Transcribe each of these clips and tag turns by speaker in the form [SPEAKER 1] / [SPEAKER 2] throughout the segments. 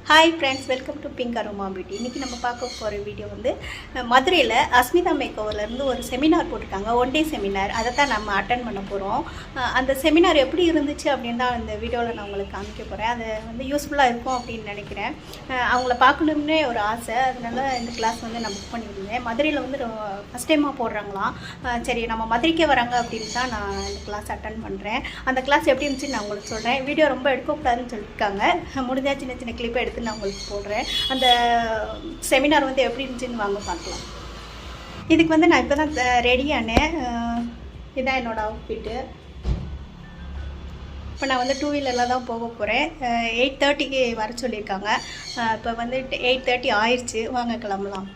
[SPEAKER 1] Hi friends, welcome to pink aroma beauty. இன்றைக்கி நம்ம பார்க்க போகிற வீடியோ வந்து மதுரையில் அஸ்மிதா மேக்கோவர்லேருந்து ஒரு செமினார் போட்டிருக்காங்க, ஒன் டே செமினார். அதை தான் நம்ம அட்டன் பண்ண போகிறோம். அந்த செமினார் எப்படி இருந்துச்சு அப்படின்னு தான் இந்த வீடியோவில் நான் உங்களுக்கு காமிக்க போகிறேன். அது வந்து யூஸ்ஃபுல்லாக இருக்கும் அப்படின்னு நினைக்கிறேன். அவங்கள பார்க்கணும்னே ஒரு ஆசை, அதனால இந்த கிளாஸ் வந்து நான் புக் பண்ணியிருந்தேன். மதுரையில் வந்து ஃபஸ்ட் டைமாக போடுறாங்களாம். சரி, நம்ம மதுரைக்கே வராங்க அப்படின்னு தான் நான் இந்த கிளாஸ் அட்டன் பண்ணுறேன். அந்த கிளாஸ் எப்படி இருந்துச்சுன்னு நான் உங்களுக்கு சொல்கிறேன். வீடியோ ரொம்ப எடுக்கக்கூடாதுன்னு சொல்லியிருக்காங்க. முடிஞ்சால் சின்ன சின்ன கிளிப்பை எடுத்து நான் உங்களுக்கு போடுறேன். அந்த செமினார் வந்து எப்படி இருந்துச்சுன்னு வாங்க பார்க்கலாம். இதுக்கு வந்து நான் இப்போ தான் ரெடியானேன். இதுதான் என்னோடய அவுட்ஃபிட்டு. இப்போ நான் வந்து 2 வீலரில் தான் போக போகிறேன். 8:30க்கு வர சொல்லியிருக்காங்க. இப்போ வந்து 8:30 ஆயிடுச்சு. வாங்க கிளம்பலாம்.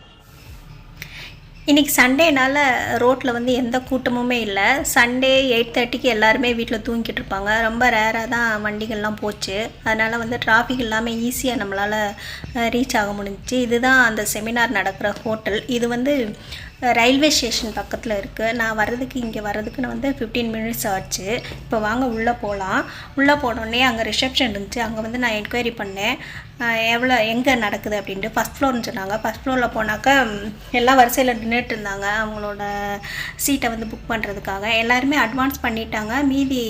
[SPEAKER 1] இன்றைக்கி சண்டேனால் ரோட்டில் வந்து எந்த கூட்டமுமே இல்லை. சண்டே 8:30க்கு எல்லாருமே வீட்டில் தூங்கிட்டு இருப்பாங்க. ரொம்ப ரேராக தான் வண்டிகள்லாம் போச்சு. அதனால் வந்து டிராஃபிக் இல்லாமல் ஈஸியாக நம்மளால் ரீச் ஆக முடிஞ்சிச்சு. இதுதான் அந்த செமினார் நடக்கிற ஹோட்டல். இது வந்து ரயில்வே ஸ்டேஷன் பக்கத்தில் இருக்குது. நான் இங்கே வர்றதுக்கு நான் வந்து 15 மினிட்ஸ் ஆச்சு. இப்போ வாங்க உள்ளே போகலாம். உள்ளே போனோடனே அங்கே ரிசப்ஷன் இருந்துச்சு. அங்கே வந்து நான் என்கொயரி பண்ணேன், எங்கே நடக்குது அப்படின்ட்டு. ஃபஸ்ட் ஃப்ளோர்னு சொன்னாங்க. ஃபஸ்ட் ஃப்ளோரில் போனாக்கா எல்லா வரிசையில் நின்றுட்டு இருந்தாங்க அவங்களோட சீட்டை வந்து புக் பண்ணுறதுக்காக. எல்லாருமே அட்வான்ஸ் பண்ணிட்டாங்க. மீதி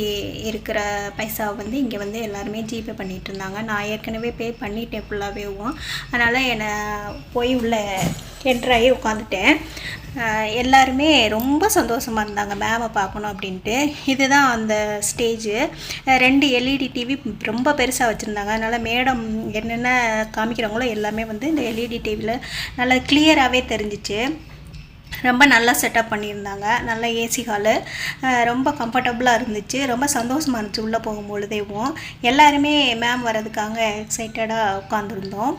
[SPEAKER 1] இருக்கிற பைசாவை வந்து இங்கே வந்து எல்லாருமே ஜிபே பண்ணிகிட்டு இருந்தாங்க. நான் ஏற்கனவே பே பண்ணிட்டேன் ஃபுல்லாகவேவும். அதனால் என்னை போய் உள்ளே என்ட்ராகி உட்காந்துட்டேன். எல்லாருமே ரொம்ப சந்தோஷமாக இருந்தாங்க மேமை பார்க்கணும் அப்படின்ட்டு. இதுதான் அந்த ஸ்டேஜு. 2 LED டிவி ரொம்ப பெருசாக வச்சுருந்தாங்க. அதனால் மேடம் என்னென்ன காமிக்கிறாங்களோ எல்லாமே வந்து இந்த LED டிவியில் நல்லா கிளியராகவே தெரிஞ்சிச்சு. ரொம்ப நல்லா செட்டப் பண்ணியிருந்தாங்க. நல்ல ஏசி ஹாலு, ரொம்ப கம்ஃபர்டபுளாக இருந்துச்சு. ரொம்ப சந்தோஷமாக இருந்துச்சு உள்ளே போகும்பொழுதேவும். எல்லாருமே மேம் வர்றதுக்காக எக்ஸைட்டடாக உட்காந்துருந்தோம்.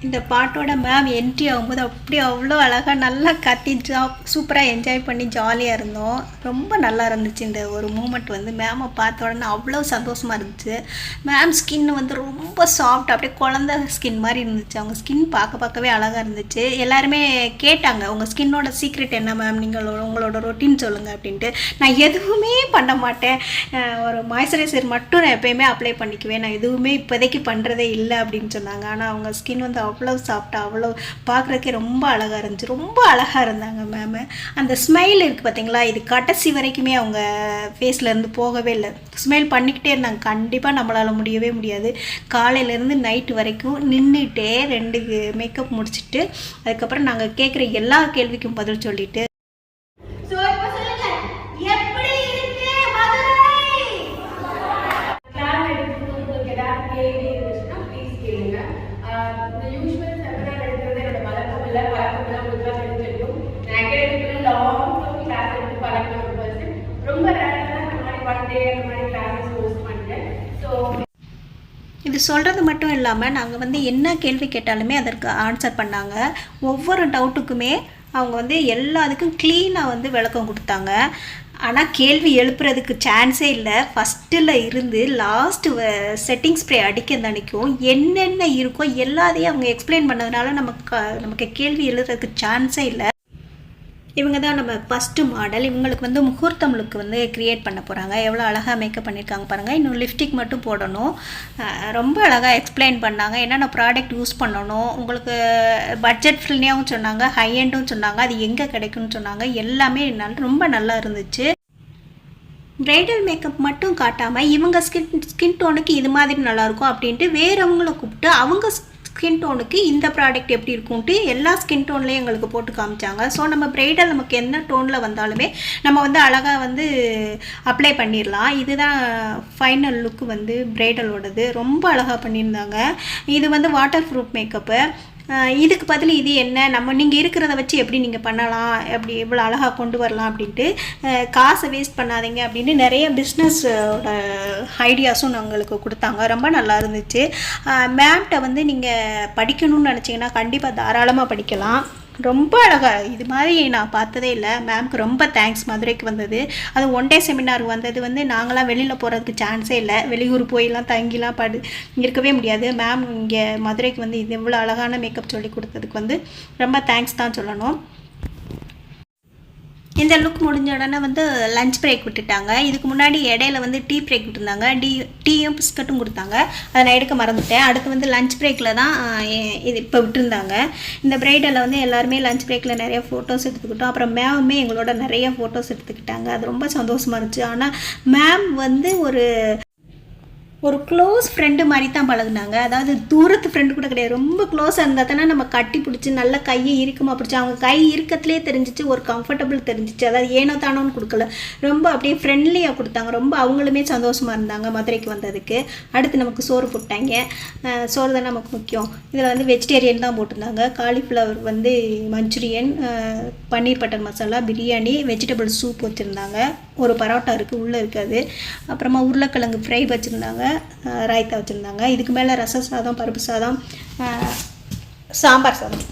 [SPEAKER 1] இந்த பாட்டோட மேம் என்ட்ரி ஆகும்போது அப்படி அவ்வளோ அழகாக நல்லா கத்தி சூப்பராக என்ஜாய் பண்ணி ஜாலியாக இருந்தோம். ரொம்ப நல்லா இருந்துச்சு. இந்த ஒரு மூமெண்ட் வந்து மேமை பார்த்த உடனே அவ்வளோ சந்தோஷமாக இருந்துச்சு. மேம் ஸ்கின் வந்து ரொம்ப சாஃப்ட், அப்படியே குழந்த ஸ்கின் மாதிரி இருந்துச்சு. அவங்க ஸ்கின் பார்க்கவே அழகாக இருந்துச்சு. எல்லாருமே கேட்டாங்க, உங்கள் ஸ்கின்னோட சீக்ரெட் என்ன மேம், உங்களோட ரொட்டீன் சொல்லுங்கள் அப்படின்ட்டு. நான் எதுவுமே பண்ண மாட்டேன், ஒரு மாய்ஸ்சரைசர் மட்டும் நான் எப்போயுமே அப்ளை பண்ணிக்குவேன், நான் எதுவுமே இப்போதைக்கு பண்ணுறதே இல்லை அப்படின்னு சொன்னாங்க. ஆனால் அவங்க ஸ்கின் வந்து அவ்வளோ சாஃப்டாக, அவ்வளோ பார்க்குறதுக்கே ரொம்ப அழகாக இருந்துச்சு. ரொம்ப அழகாக இருந்தாங்க மேமு. அந்த ஸ்மைல் இருக்குது பார்த்தீங்களா, இது கடைசி வரைக்குமே அவங்க ஃபேஸ்லேருந்து போகவே இல்லை. ஸ்மைல் பண்ணிக்கிட்டே இருந்தாங்க. கண்டிப்பாக நம்மளால் முடியவே முடியாது. காலையிலேருந்து நைட்டு வரைக்கும் நின்றுட்டே 2 மேக்கப் முடிச்சுட்டு அதுக்கப்புறம் நாங்கள் கேட்குற எல்லா கேள்விக்கும் பதில் சொல்லிட்டு இது சொல்கிறது மட்டும் இல்லாமல் நாங்கள் வந்து என்ன கேள்வி கேட்டாலுமே அதற்கு ஆன்சர் பண்ணாங்க. ஒவ்வொரு டவுட்டுக்குமே அவங்க வந்து எல்லாத்துக்கும் க்ளீனாக வந்து விளக்கம் கொடுத்தாங்க. ஆனால் கேள்வி எழுப்புறதுக்கு சான்ஸே இல்லை. ஃபஸ்ட்டில் இருந்து லாஸ்ட்டு செட்டிங் ஸ்ப்ரே அடிக்க நினைக்கும் என்னென்ன இருக்கோ எல்லாத்தையும் அவங்க எக்ஸ்பிளைன் பண்ணதுனால நமக்கு கேள்வி எழுதுறதுக்கு சான்ஸே இல்லை. இவங்க தான் நம்ம ஃபஸ்ட்டு மாடல். இவங்களுக்கு வந்து முகூர்த்தம் லுக் வந்து க்ரியேட் பண்ண போகிறாங்க. எவ்வளோ அழகாக மேக்கப் பண்ணியிருக்காங்க பாருங்கள். இன்னும் லிப்ஸ்டிக் மட்டும் போடணும். ரொம்ப அழகாக எக்ஸ்பிளைன் பண்ணாங்க. என்னென்ன ப்ராடக்ட் யூஸ் பண்ணணும், உங்களுக்கு பட்ஜெட் ஃப்ரெண்ட்லியாகவும் சொன்னாங்க, ஹை எண்டும் சொன்னாங்க, அது எங்கே கிடைக்கும்னு சொன்னாங்க. எல்லாமே ரொம்ப நல்லா இருந்துச்சு. ப்ரைடல் மேக்கப் மட்டும் காட்டாமல் இவங்க ஸ்கின் டோனுக்கு இது மாதிரி நல்லாயிருக்கும் அப்படின்ட்டு வேறவங்களை கூப்பிட்டு அவங்க ஸ்கின் டோனுக்கு இந்த ப்ராடக்ட் எப்படி இருக்கும்ட்டு எல்லா ஸ்கின் டோன்லேயும் எங்களுக்கு போட்டு காமிச்சாங்க. ஸோ நம்ம ப்ரைடல் நமக்கு என்ன டோனில் வந்தாலுமே நம்ம வந்து அழகாக வந்து அப்ளை பண்ணிடலாம். இதுதான் ஃபைனல் லுக்கு வந்து ப்ரைடலோடது. ரொம்ப அழகாக பண்ணியிருந்தாங்க. இது வந்து வாட்டர் ப்ரூஃப் மேக்கப்பு. இதுக்கு பதில் இது என்ன, நீங்கள் இருக்கிறத வச்சு எப்படி நீங்கள் பண்ணலாம், எப்படி எவ்வளோ அழகாக கொண்டு வரலாம் அப்படின்ட்டு, காசை வேஸ்ட் பண்ணாதீங்க அப்படின்னு நிறைய பிஸ்னஸோட ஐடியாஸும் நாங்களுக்கு கொடுத்தாங்க. ரொம்ப நல்லா இருந்துச்சு. மேம்கிட்ட வந்து நீங்கள் படிக்கணும்னு நினச்சிங்கன்னா கண்டிப்பாக தாராளமாக படிக்கலாம். ரொம்ப அழகாக இது மாதிரி நான் பார்த்ததே இல்லை. மேம்க்கு ரொம்ப தேங்க்ஸ் மதுரைக்கு வந்தது. அது ஒன் டே செமினார் வந்தது வந்து நாங்களாம் வெளியில் போகிறதுக்கு சான்ஸே இல்லை. வெளியூர் போயெல்லாம் தங்கிலாம் இருக்கவே முடியாது. மேம் இங்கே மதுரைக்கு வந்து இது இவ்வளோ அழகான மேக்கப் சொல்லி கொடுத்ததுக்கு வந்து ரொம்ப தேங்க்ஸ் தான் சொல்லணும். இந்த லுக் முடிஞ்ச உடனே வந்து லஞ்ச் பிரேக் விட்டுட்டாங்க. இதுக்கு முன்னாடி இடையில வந்து டீ பிரேக் விட்டுருந்தாங்க. டீயும் பிஸ்கட்டும் கொடுத்தாங்க. அதை நான் எடுக்க மறந்துட்டேன். அடுத்து வந்து லஞ்ச் பிரேக்கில் தான் இது இப்போ விட்டுருந்தாங்க. இந்த பிரைடில் வந்து எல்லாருமே லஞ்ச் பிரேக்கில் நிறைய ஃபோட்டோஸ் எடுத்துக்கிட்டோம். அப்புறம் மேமுமே எங்களோட நிறைய ஃபோட்டோஸ் எடுத்துக்கிட்டாங்க. அது ரொம்ப சந்தோஷமாக இருந்துச்சு. ஆனால் மேம் வந்து ஒரு க்ளோஸ் ஃப்ரெண்டு மாதிரி தான் பழகுனாங்க. அதாவது தூரத்து ஃப்ரெண்டு கூட கிடையாது. ரொம்ப க்ளோஸாக இருந்தால் தானே நம்ம கட்டி பிடிச்சி நல்லா கையை இறுக்கமாக பிடிச்சி அவங்க கை இருக்கத்துலேயே தெரிஞ்சிச்சு, ஒரு கம்ஃபர்டபுள் தெரிஞ்சிச்சு. அதாவது ஏனோ தானோன்னு கொடுக்கல, ரொம்ப அப்படியே ஃப்ரெண்ட்லியாக கொடுத்தாங்க. ரொம்ப அவங்களுமே சந்தோஷமாக இருந்தாங்க மதுரைக்கு வந்ததுக்கு. அடுத்து நமக்கு சோறு போட்டாங்க. சோறு தான் நமக்கு முக்கியம். இதில் வந்து வெஜிடேரியன் தான் போட்டிருந்தாங்க. காலிஃப்ளவர் வந்து manchurian, paneer butter masala, biryani, vegetable soup வச்சுருந்தாங்க. ஒரு பரோட்டா இருக்குது, உள்ளே இருக்காது. அப்புறமா உருளைக்கிழங்கு ஃப்ரை வச்சுருந்தாங்க, ராய்த்தா வச்சுருந்தாங்க. இதுக்கு மேலே ரசம் சாதம், பருப்பு சாதம், சாம்பார் சாதம்,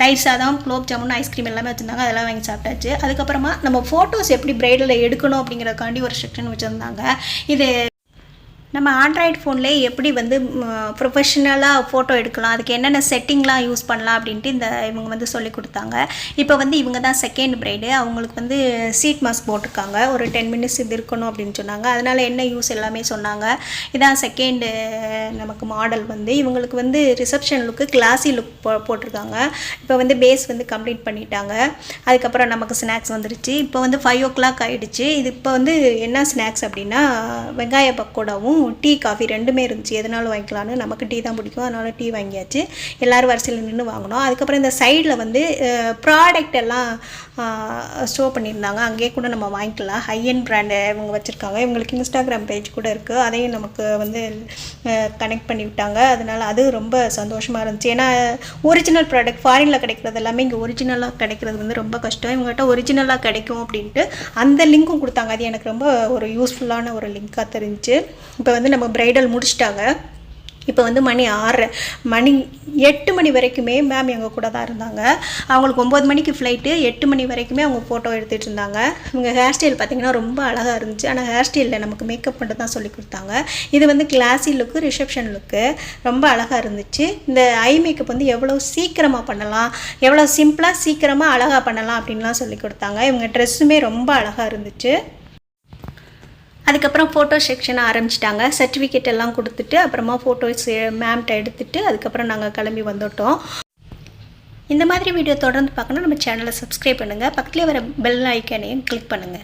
[SPEAKER 1] தயிர் சாதம், குலோப் ஜாமுன், ஐஸ்கிரீம் எல்லாமே வச்சுருந்தாங்க. அதெல்லாம் வாங்கி சாப்பிட்டாச்சு. அதுக்கப்புறமா நம்ம ஃபோட்டோஸ் எப்படி பிரைடில் எடுக்கணும் அப்படிங்கிறக்காண்டி ஒரு செக்ஷன் வச்சுருந்தாங்க. இது நம்ம ஆண்ட்ராய்டு ஃபோன்லேயே எப்படி வந்து ப்ரொஃபஷ்னலாக ஃபோட்டோ எடுக்கலாம், அதுக்கு என்னென்ன செட்டிங்லாம் யூஸ் பண்ணலாம் அப்படின்ட்டு இவங்க வந்து சொல்லி கொடுத்தாங்க. இப்போ வந்து இவங்க தான் செகண்ட் பிரைடு. அவங்களுக்கு வந்து சீட் மாஸ்க் போட்டிருக்காங்க. ஒரு 10 மினிட்ஸ் இது இருக்கணும் அப்படின்னு சொன்னாங்க. அதனால் என்ன யூஸ் எல்லாமே சொன்னாங்க. இதான் செகண்டு நமக்கு மாடல் வந்து. இவங்களுக்கு வந்து ரிசப்ஷன் லுக்கு கிளாஸி லுக் போட்டிருக்காங்க. இப்போ வந்து பேஸ் வந்து கம்ப்ளீட் பண்ணிட்டாங்க. அதுக்கப்புறம் நமக்கு ஸ்நாக்ஸ் வந்துருச்சு. இப்போ வந்து 5 o'clock ஆகிடுச்சு. இது இப்போ வந்து என்ன ஸ்நாக்ஸ் அப்படின்னா வெங்காய பக்கோடாவும் டீ காஃபி ரெண்டுமே இருந்துச்சு. எதனாலும் வாங்கிக்கலான்னு, நமக்கு டீ தான் பிடிக்கும், அதனால் டீ வாங்கியாச்சு. எல்லோரும் வரிசையில் நின்று வாங்கினோம். அதுக்கப்புறம் இந்த சைடில் வந்து ப்ராடக்ட் எல்லாம் ஷோ பண்ணியிருந்தாங்க. அங்கேயே கூட நம்ம வாங்கிக்கலாம். ஹைஎண்ட் பிராண்டு இவங்க வச்சுருக்காங்க. இவங்களுக்கு இன்ஸ்டாகிராம் பேஜ் கூட இருக்குது. அதையும் நமக்கு வந்து கனெக்ட் பண்ணி விட்டாங்க. அதனால் அது ரொம்ப சந்தோஷமாக இருந்துச்சு. ஏன்னா ஒரிஜினல் ப்ராடக்ட் ஃபாரினில் கிடைக்கிறது எல்லாமே இங்கே ஒரிஜினலாக கிடைக்கிறது வந்து ரொம்ப கஷ்டம். இவங்ககிட்ட ஒரிஜினலாக கிடைக்கும் அப்படின்ட்டு அந்த லிங்க்கும் கொடுத்தாங்க. அது எனக்கு ரொம்ப ஒரு யூஸ்ஃபுல்லான ஒரு லிங்காக தெரிஞ்சிச்சு. இப்போ வந்து நம்ம பிரைடல் முடிச்சிட்டாங்க. இப்போ வந்து மணி 8 மணி வரைக்குமே மேம் எங்கள் கூட தான் இருந்தாங்க. அவங்களுக்கு 9 மணிக்கு ஃப்ளைட்டு, 8 மணி வரைக்குமே அவங்க ஃபோட்டோ எடுத்துகிட்டு இருந்தாங்க. இவங்க ஹேர் ஸ்டைல் பார்த்திங்கன்னா ரொம்ப அழகாக இருந்துச்சு. ஆனால் ஹேர் ஸ்டைலில் நமக்கு மேக்கப் மட்டும் தான் சொல்லி கொடுத்தாங்க. இது வந்து கிளாஸி லுக்கு, ரிசப்ஷன் லுக்கு ரொம்ப அழகாக இருந்துச்சு. இந்த ஐ மேக்கப் வந்து எவ்வளோ சீக்கிரமாக பண்ணலாம், எவ்வளோ சிம்பிளாக சீக்கிரமாக அழகாக பண்ணலாம் அப்படின்லாம் சொல்லி கொடுத்தாங்க. இவங்க ட்ரெஸ்ஸுமே ரொம்ப அழகாக இருந்துச்சு. அதுக்கப்புறம் ஃபோட்டோ செக்ஷன் ஆரம்பிச்சிட்டாங்க. சர்டிஃபிகேட் எல்லாம் கொடுத்துட்டு அப்புறமா ஃபோட்டோஸ் மேம்கிட்ட எடுத்துகிட்டு அதுக்கப்புறம் நாங்கள் கிளம்பி வந்துட்டோம். இந்த மாதிரி வீடியோ தொடர்ந்து பார்க்கணும் நம்ம சேனலை சப்ஸ்கிரைப் பண்ணுங்கள். பக்கத்துலேயே வர பெல் ஐக்கானையும் கிளிக் பண்ணுங்கள்.